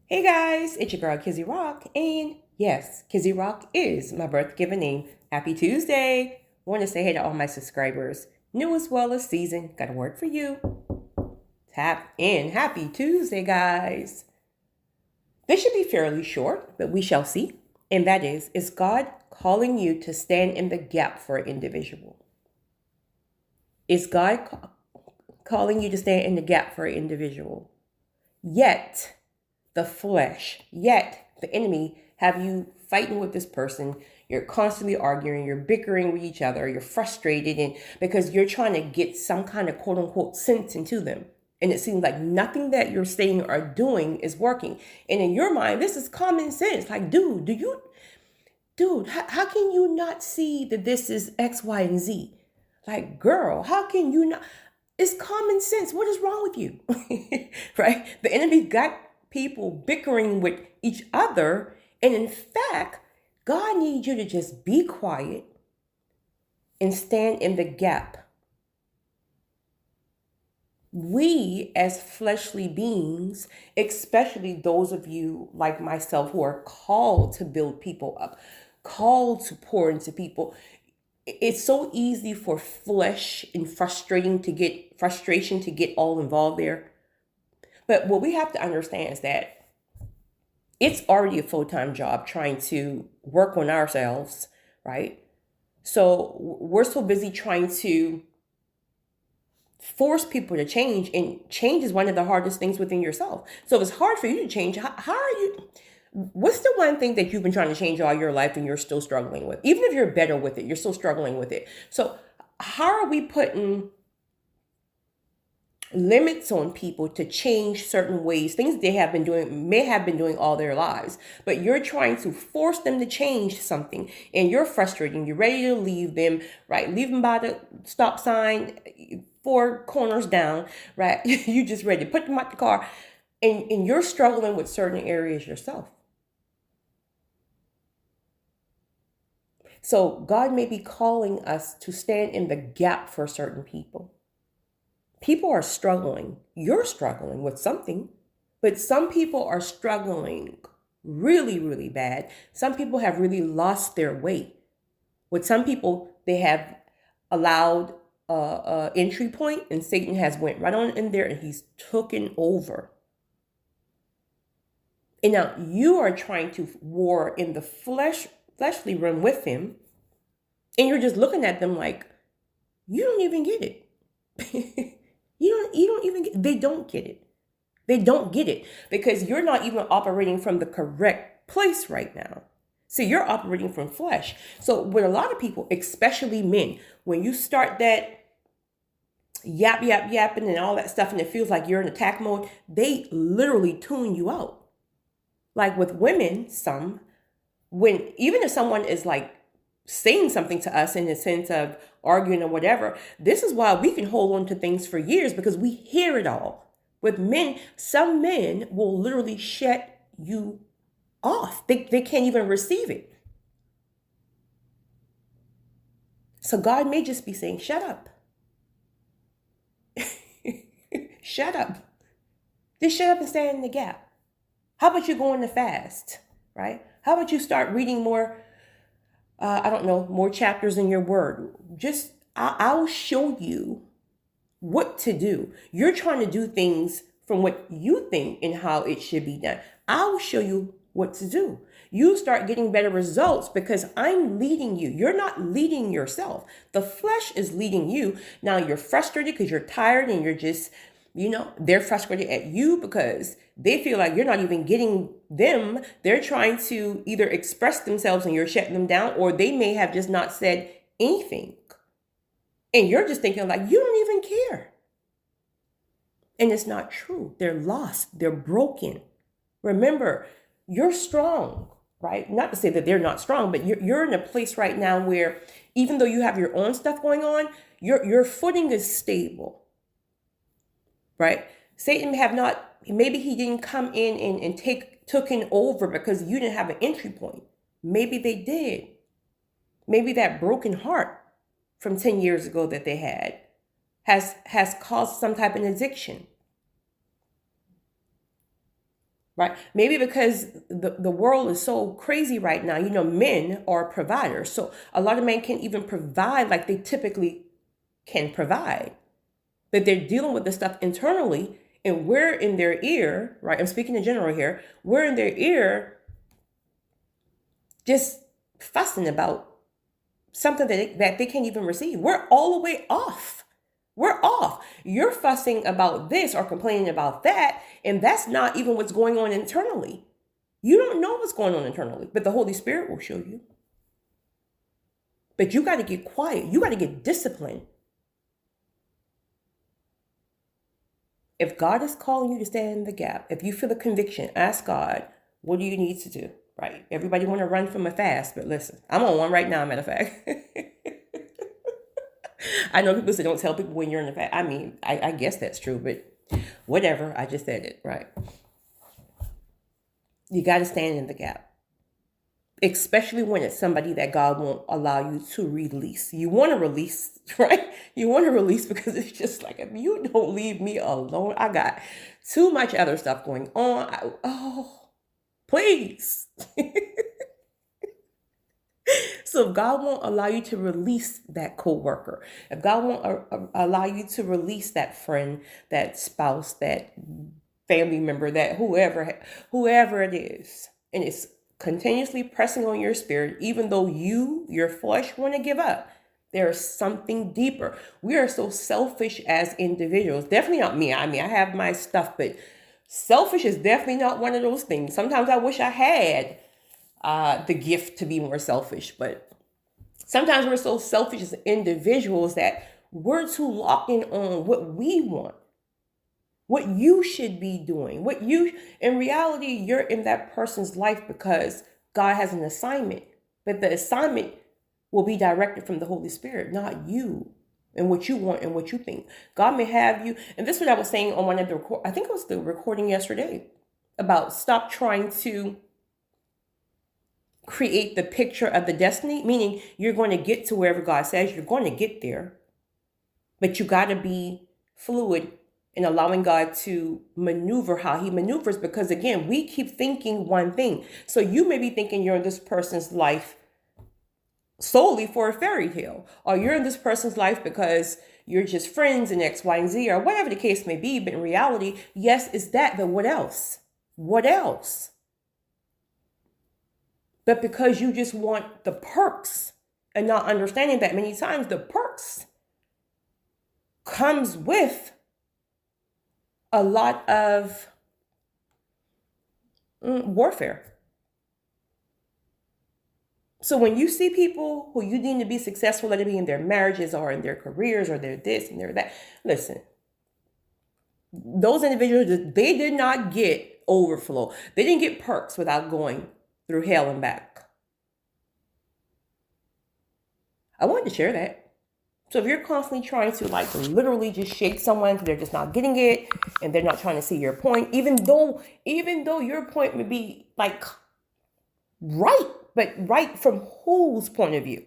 Hey guys, it's your girl Kizzy Rock, and yes, Kizzy Rock is my birth given name. Happy Tuesday! Want to say hey to all my subscribers, new as well as seasoned. Got a word for you. Tap in. Happy Tuesday, guys. This should be fairly short, but we shall see. And that is God calling you to stand in the gap for an individual? Is God calling you to stand in the gap for an individual? Yet the flesh, yet the enemy have you fighting with this person. You're constantly arguing, you're bickering with each other, you're frustrated, and because you're trying to get some kind of quote unquote sense into them. And it seems like nothing that you're saying or doing is working. And in your mind, this is common sense. Like, dude, how can you not see that this is X, Y, and Z? Like, girl, how can you not? It's common sense. What is wrong with you? Right? The enemy got people bickering with each other. And in fact, God needs you to just be quiet and stand in the gap. We, as fleshly beings, especially those of you like myself who are called to build people up, called to pour into people, it's so easy for flesh and frustration to get all involved there. But what we have to understand is that it's already a full-time job trying to work on ourselves, right? So we're so busy trying to force people to change, and change is one of the hardest things within yourself. So if it's hard for you to change, how are you? What's the one thing that you've been trying to change all your life and you're still struggling with? Even if you're better with it, you're still struggling with it. So how are we putting limits on people to change certain ways, things they have been doing, may have been doing all their lives, but you're trying to force them to change something, and you're frustrated, you're ready to leave them, right? Leave them by the stop sign, 4 corners down, right? You just ready to put them out the car, and you're struggling with certain areas yourself. So God may be calling us to stand in the gap for certain people. People are struggling. You're struggling with something, but some people are struggling really, really bad. Some people have really lost their way. With some people, they have allowed entry point, and Satan has went right on in there and he's taken over. And now you are trying to war in the fleshly realm with him, and you're just looking at them like, you don't even get it. You don't even get, they don't get it. They don't get it because you're not even operating from the correct place right now. So you're operating from flesh. So with a lot of people, especially men, when you start that yapping and all that stuff, and it feels like you're in attack mode, they literally tune you out. Like with women, when even if someone is like saying something to us in the sense of arguing or whatever, this is why we can hold on to things for years, because we hear it all. With men, some men will literally shut you off. They can't even receive it. So God may just be saying, shut up. Shut up. Just shut up and stand in the gap. How about you go on the fast, right? How about you start reading more, more chapters in your word? Just, I'll show you what to do. You're trying to do things from what you think and how it should be done. I'll show you what to do. You start getting better results because I'm leading you. You're not leading yourself. The flesh is leading you. Now you're frustrated because you're tired, and you're just, they're frustrated at you because they feel like you're not even getting them. They're trying to either express themselves and you're shutting them down, or they may have just not said anything. And you're just thinking like, you don't even care. And it's not true. They're lost. They're broken. Remember, you're strong, right? Not to say that they're not strong, but you're in a place right now where even though you have your own stuff going on, your footing is stable, right? Satan maybe he didn't come in and took over because you didn't have an entry point. Maybe they did. Maybe that broken heart from 10 years ago that they had has caused some type of addiction. right? Maybe because the world is so crazy right now, men are providers. So a lot of men can't even provide like they typically can provide. But they're dealing with this stuff internally, and we're in their ear, right? I'm speaking in general here. We're in their ear just fussing about something that they can't even receive. We're all the way off. We're off. You're fussing about this or complaining about that, and that's not even what's going on internally. You don't know what's going on internally, but the Holy Spirit will show you. But you got to get quiet. You got to get disciplined. If God is calling you to stand in the gap, if you feel a conviction, ask God, what do you need to do? Right? Everybody want to run from a fast, but listen, I'm on one right now, matter of fact. I know people say don't tell people when you're in the fast. I mean, I guess that's true, but whatever. I just said it, right? You got to stand in the gap. Especially when it's somebody that God won't allow you to release. You want to release, right? You want to release because it's just like, if you don't leave me alone, I got too much other stuff going on. Please. So if God won't allow you to release that coworker, if God won't allow you to release that friend, that spouse, that family member, that whoever it is, and it's continuously pressing on your spirit, even though your flesh want to give up, there's something deeper. We are so selfish as individuals. Definitely not me. I mean, I have my stuff, but selfish is definitely not one of those things. Sometimes I wish I had the gift to be more selfish, but sometimes we're so selfish as individuals that we're too locked in on what we want, what you should be doing, in reality, you're in that person's life because God has an assignment, but the assignment will be directed from the Holy Spirit, not you and what you want and what you think. God may have you, and this is what I was saying on one of the I think it was the recording yesterday, about stop trying to create the picture of the destiny, meaning you're going to get to wherever God says you're going to get there, but you got to be fluid in allowing God to maneuver how he maneuvers, because again, we keep thinking one thing. So you may be thinking you're in this person's life solely for a fairy tale, or you're in this person's life because you're just friends and X, Y, and Z, or whatever the case may be. But in reality, yes, it's that, but what else? What else? But because you just want the perks and not understanding that many times the perks comes with a lot of warfare. So when you see people who you deem to be successful, let it be in their marriages or in their careers or their this and their that, listen, those individuals, they did not get overflow. They didn't get perks without going through hell and back. I wanted to share that. So if you're constantly trying to literally just shake someone because they're just not getting it and they're not trying to see your point, even though your point would be right, but right from whose point of view?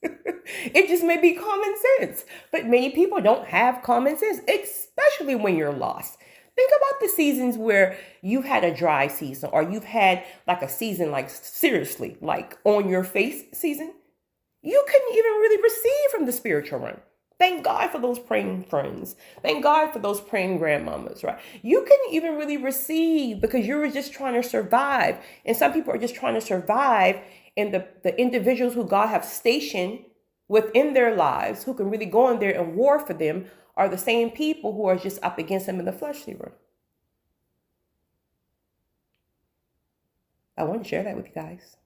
It just may be common sense, but many people don't have common sense, especially when you're lost. Think about the seasons where you've had a dry season, or you've had a season seriously on your face season. You couldn't even really receive from the spiritual realm. Thank God for those praying friends. Thank God for those praying grandmamas, right? You couldn't even really receive because you were just trying to survive. And some people are just trying to survive. And the individuals who God have stationed within their lives, who can really go in there and war for them, are the same people who are just up against them in the fleshly realm. I want to share that with you guys.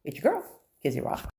It's your girl, Kizzy Rock.